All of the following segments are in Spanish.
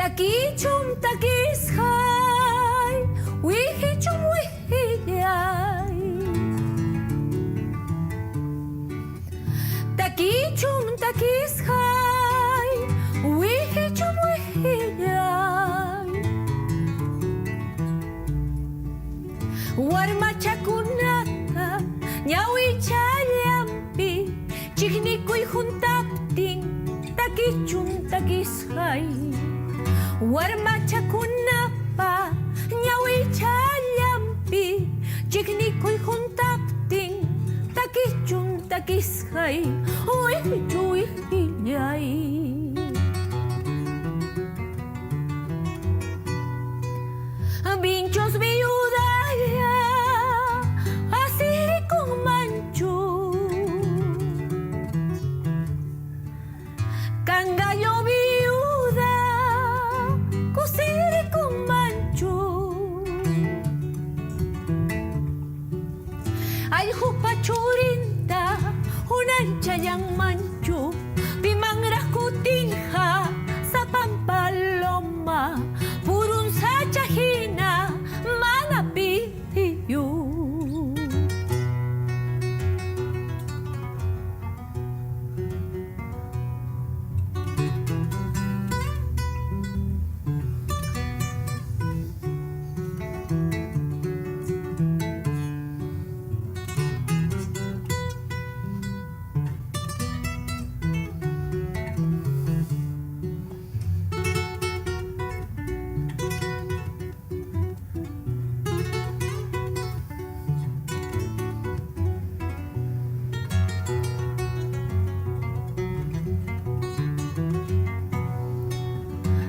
Takichum takishai, wihichum wihiyai. Takichum takishai, wihichum wihiyai. Warma chakunata, ñawi chayampi, chignikuy juntaptin, takichum takishai. Warma chakunapa, ñawi chayampi, chignikuy juntaptin, takichum takishai, wihichu wihiyai. Binchos viudaya, asiri con manchu. Cangallo viuda, cosiri con manchu. Ay jupa churinta, unancha yang manchu. Pimangra kutinja, sapan paloma, purun sachajina, manapiyu.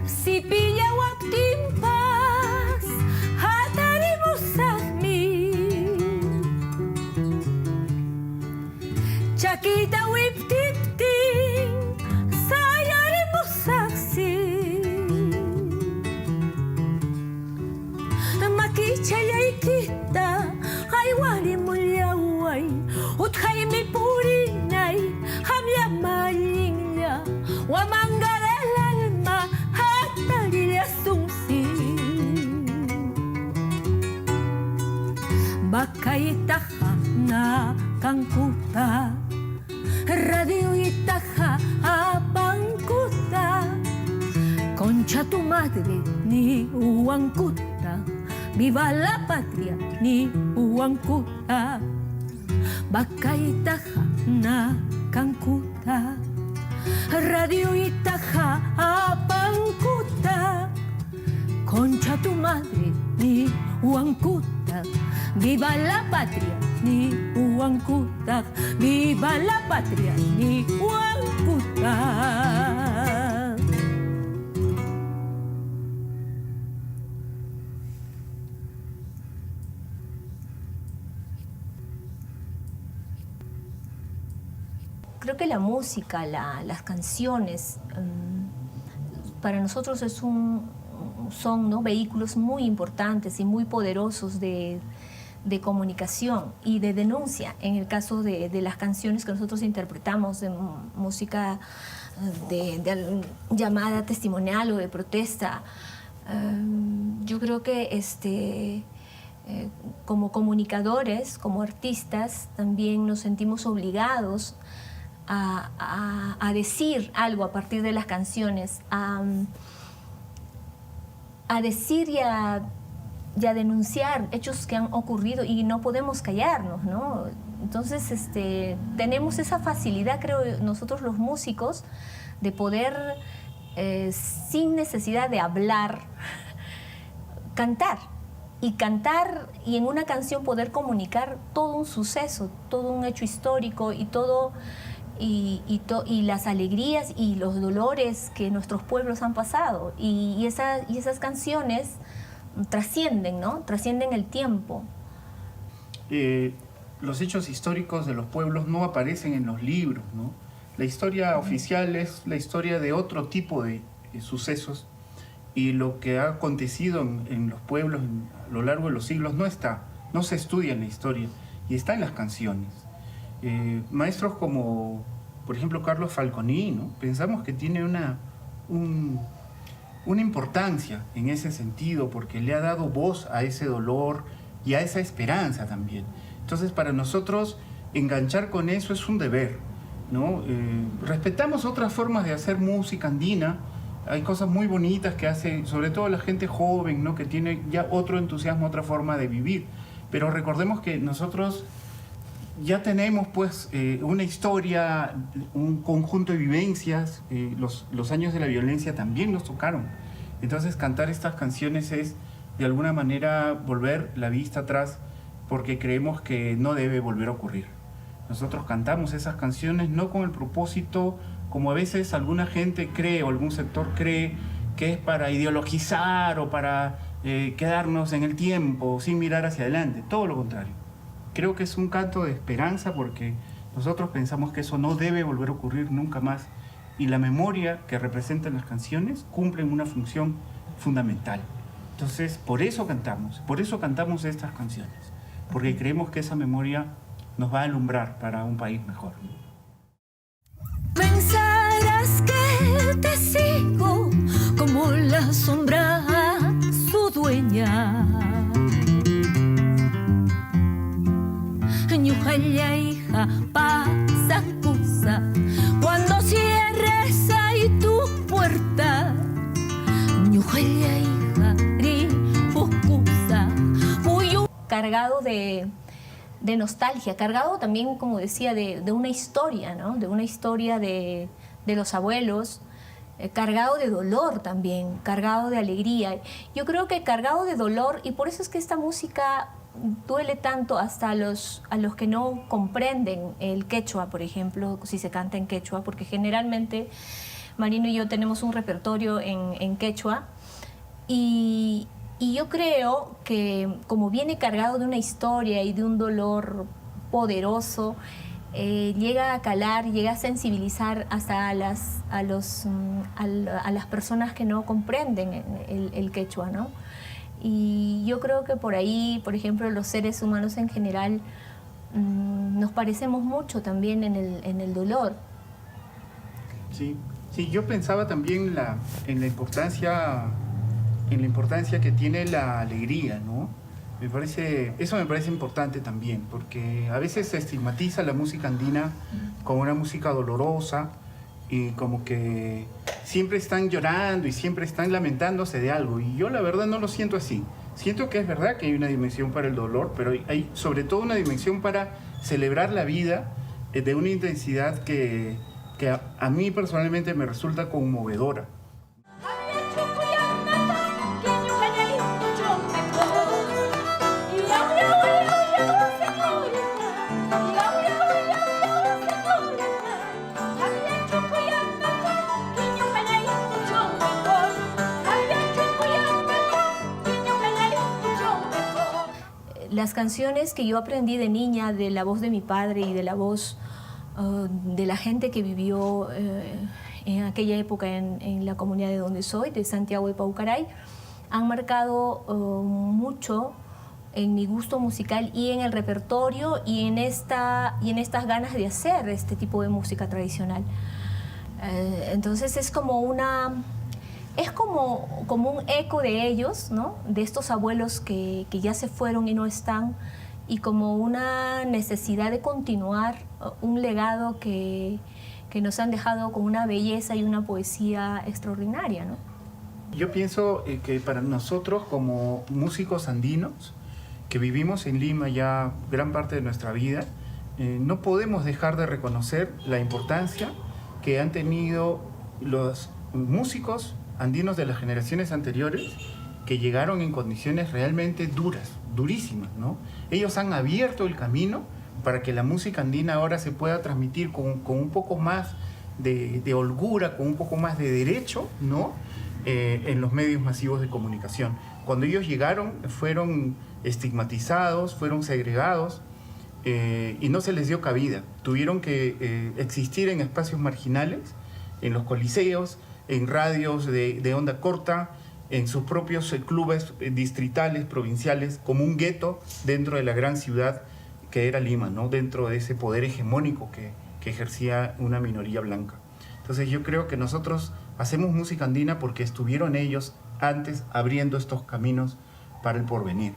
Si pilla waptimpas, hatarimus sahmi. Chakita wiptipting, sayarimus saksi. Makichayay kita, ay wali mulyaway, uthay mi purinay, hamya malingya, wamanggaral alma, Bakay itaha na kangkuta, radio itaha apangkuta, concha tu madre ni uangkuta, viva la patria ni uangkuta. Bakay itaha na kangkuta, radio itaha apangkuta, concha tu madre ni uangkuta, viva la patria ni uangkuta, viva la patria ni uangkuta. Creo que la música, las canciones, para nosotros son, ¿no?, vehículos muy importantes y muy poderosos de comunicación y de denuncia. En el caso de las canciones que nosotros interpretamos, de música de llamada testimonial o de protesta, yo creo que como comunicadores, como artistas, también nos sentimos obligados a decir algo a partir de las canciones, a decir y a denunciar hechos que han ocurrido y no podemos callarnos, ¿no? Entonces tenemos esa facilidad, creo nosotros los músicos, de poder, sin necesidad de hablar, cantar y en una canción poder comunicar todo un suceso, todo un hecho histórico y todo y las alegrías y los dolores que nuestros pueblos han pasado. Y esas canciones trascienden, ¿no? Trascienden el tiempo. Los hechos históricos de los pueblos no aparecen en los libros, ¿no? La historia oficial es la historia de otro tipo de sucesos, y lo que ha acontecido en los pueblos a lo largo de los siglos no se estudia en la historia, y está en las canciones. Maestros como, por ejemplo, Carlos Falconi, ¿no? Pensamos que tiene una importancia en ese sentido, porque le ha dado voz a ese dolor y a esa esperanza también. Entonces, para nosotros, enganchar con eso es un deber, ¿no? Respetamos otras formas de hacer música andina. Hay cosas muy bonitas que hace, sobre todo la gente joven, ¿no? Que tiene ya otro entusiasmo, otra forma de vivir. Pero recordemos que nosotros ya tenemos pues una historia, un conjunto de vivencias. Los años de la violencia también nos tocaron. Entonces cantar estas canciones es de alguna manera volver la vista atrás, porque creemos que no debe volver a ocurrir. Nosotros cantamos esas canciones no con el propósito, como a veces alguna gente cree o algún sector cree, que es para ideologizar o para quedarnos en el tiempo sin mirar hacia adelante. Todo lo contrario. Creo que es un canto de esperanza, porque nosotros pensamos que eso no debe volver a ocurrir nunca más, y la memoria que representan las canciones cumplen una función fundamental. Entonces, por eso cantamos estas canciones, porque creemos que esa memoria nos va a alumbrar para un país mejor. Pensarás que te sigo como la sombra a su dueña. Ñujalla, hija, pasa, cosa, cuando cierres ahí tu puerta. Ñujalla, hija, ripucusa, cargado de nostalgia, cargado también, como decía, de una historia, ¿no? De una historia de los abuelos, cargado de dolor también, cargado de alegría. Yo creo que cargado de dolor, y por eso es que esta música duele tanto hasta a los que no comprenden el quechua, por ejemplo, si se canta en quechua, porque generalmente Marino y yo tenemos un repertorio en quechua, y yo creo que como viene cargado de una historia y de un dolor poderoso, llega a calar, llega a sensibilizar hasta a las personas que no comprenden el quechua, ¿no? Y yo creo que por ahí, por ejemplo, los seres humanos en general nos parecemos mucho también en el dolor. Sí, yo pensaba también en la importancia que tiene la alegría, ¿no? Eso me parece importante también, porque a veces se estigmatiza la música andina como una música dolorosa, y como que siempre están llorando y siempre están lamentándose de algo, y yo la verdad no lo siento así. Siento que es verdad que hay una dimensión para el dolor, pero hay sobre todo una dimensión para celebrar la vida de una intensidad que a mí personalmente me resulta conmovedora. Las canciones que yo aprendí de niña, de la voz de mi padre y de la voz de la gente que vivió en aquella época en la comunidad de donde soy, de Santiago de Paucaray, han marcado mucho en mi gusto musical y en el repertorio y en estas ganas de hacer este tipo de música tradicional. Entonces es como un eco de ellos, ¿no? De estos abuelos que ya se fueron y no están, y como una necesidad de continuar un legado que nos han dejado con una belleza y una poesía extraordinaria, ¿no? Yo pienso que para nosotros como músicos andinos, que vivimos en Lima ya gran parte de nuestra vida, no podemos dejar de reconocer la importancia que han tenido los músicos andinos de las generaciones anteriores, que llegaron en condiciones realmente durísimas, ¿no? Ellos han abierto el camino para que la música andina ahora se pueda transmitir con un poco más de holgura, con un poco más de derecho, ¿no? En los medios masivos de comunicación. Cuando ellos llegaron, fueron estigmatizados, fueron segregados, y no se les dio cabida. Tuvieron que existir en espacios marginales, en los coliseos, en radios de onda corta, en sus propios clubes distritales, provinciales, como un gueto dentro de la gran ciudad que era Lima, ¿no? Dentro de ese poder hegemónico que ejercía una minoría blanca. Entonces yo creo que nosotros hacemos música andina porque estuvieron ellos antes abriendo estos caminos para el porvenir.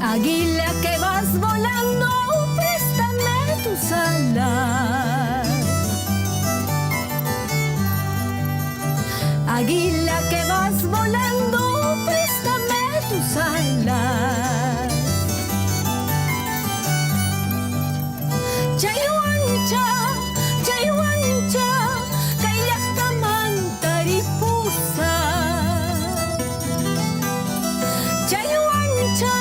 Águila que vas volando, préstame tus alas. Águila que vas volando, préstame tus alas. Chayhuancha, chayhuancha, kayllaqtamantaripusa. Chayhuancha,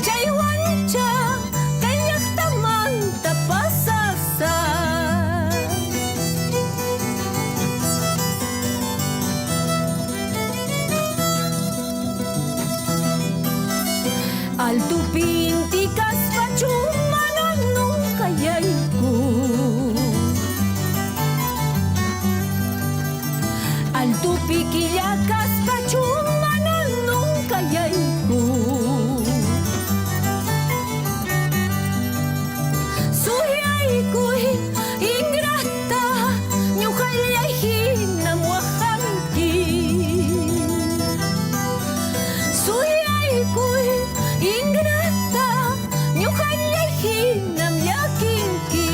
chayhuancha, kayllaqtamanta pasasa. Altupinti kaspachu manan nunca yayku. Altupi killa kaspachu manan nunca yayku. Suyaykuy ingrata ñuqallayhina muahamki. Suyaykuy ingrata ñuqallayhinam llakinki.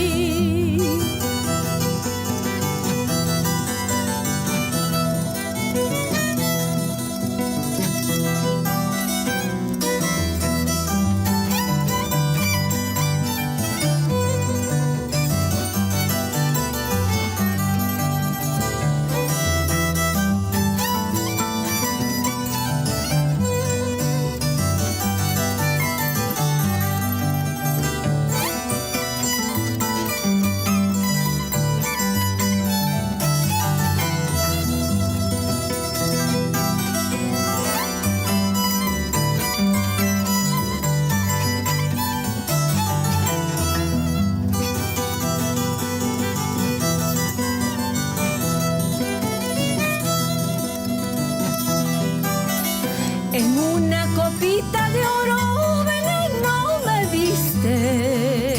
En una copita de oro veneno me diste.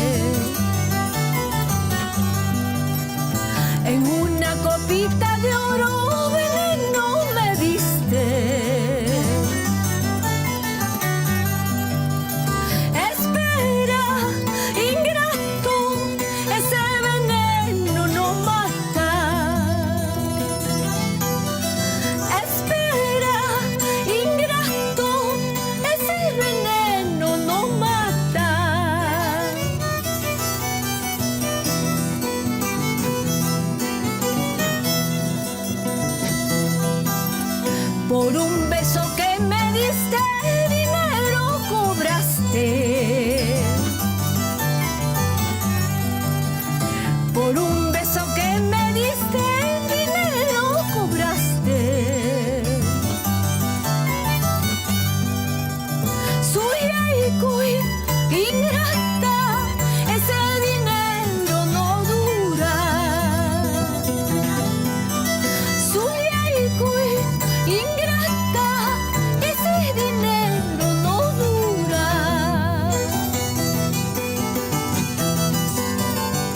En una copita de oro veneno me diste. Espera, ingrato, ese veneno no mata. Espera, ingrato, ese veneno no mata. Por un beso que me diste, dinero cobraste. Por un beso que me diste, dinero cobraste. Suyaykuy ingrata, ese dinero no dura. Suyaykuy ingrata, ese dinero no dura.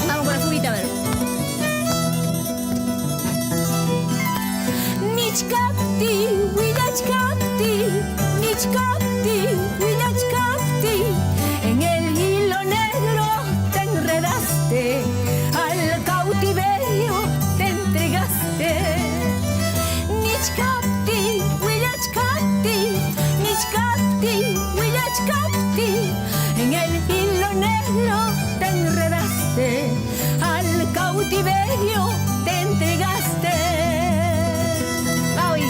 Vamos con la fugita, a ver. Nichkapti, willachkapti, nichkapti, willachkapti. En el hilo negro te enredaste, al cautiverio te entregaste. Nichkapti, willachkapti, nichkapti, willachkapti. En el hilo negro te enredaste, al cautiverio te entregaste. Maui.